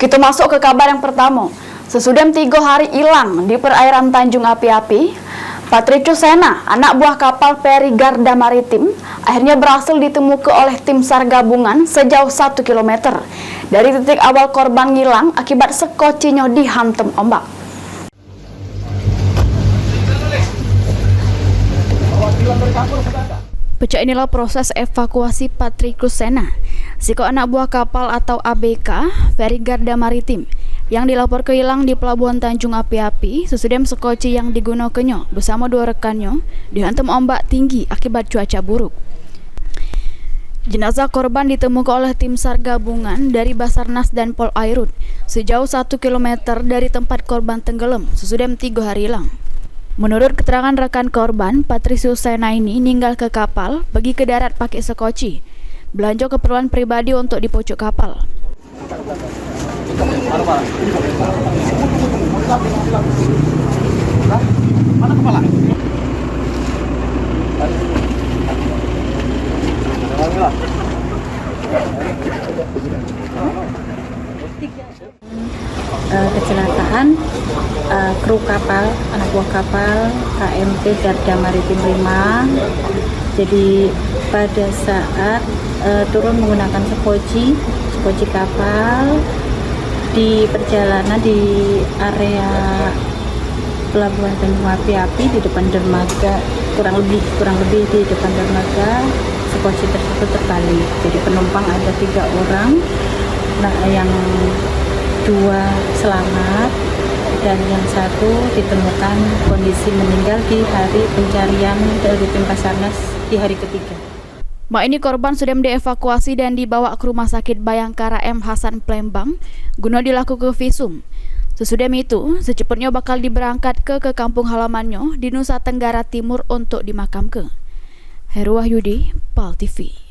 Kita masuk ke kabar yang pertama. Sesudah 3 hari hilang di perairan Tanjung Api-Api, Patricio Sena, anak buah kapal peri Garda Maritim, akhirnya berhasil ditemukan oleh tim SAR gabungan sejauh 1 km dari titik awal korban hilang akibat sekocinya dihantam ombak. Pecah inilah proses evakuasi Patricio Sena, siko anak buah kapal atau ABK peri Garda Maritim yang dilaporkan hilang di pelabuhan Tanjung Api-Api sesudah sekoci yang digunakannya bersama 2 rekannya dihantam ombak tinggi akibat cuaca buruk. Jenazah korban ditemukan oleh tim SAR gabungan dari Basarnas dan Polairut sejauh 1 km dari tempat korban tenggelam sesudah 3 hari hilang. Menurut keterangan rekan korban, Patricio Sena ini ninggal ke kapal, pergi ke darat pakai sekoci, belanja keperluan pribadi untuk di pojok kapal. Mana kepala? Kecelakaan kru kapal, anak buah kapal KMP Garda Maritim 5. Jadi pada saat turun menggunakan sekoci kapal di perjalanan di area pelabuhan Tanjung Api-Api di depan dermaga, kurang lebih di depan dermaga, sekoci tersebut terbalik. Jadi penumpang ada 3 orang, nah yang 2 selamat dan yang 1 ditemukan kondisi meninggal di hari pencarian dari tim Basarnas di hari ketiga. Ini korban sudah dievakuasi dan dibawa ke Rumah Sakit Bayangkara M. Hasan Plembang guna dilakukan visum. Sesudah itu, secepatnya bakal diberangkat ke kampung halamannya di Nusa Tenggara Timur untuk dimakamkan. Heru Wahyudi, PAL TV.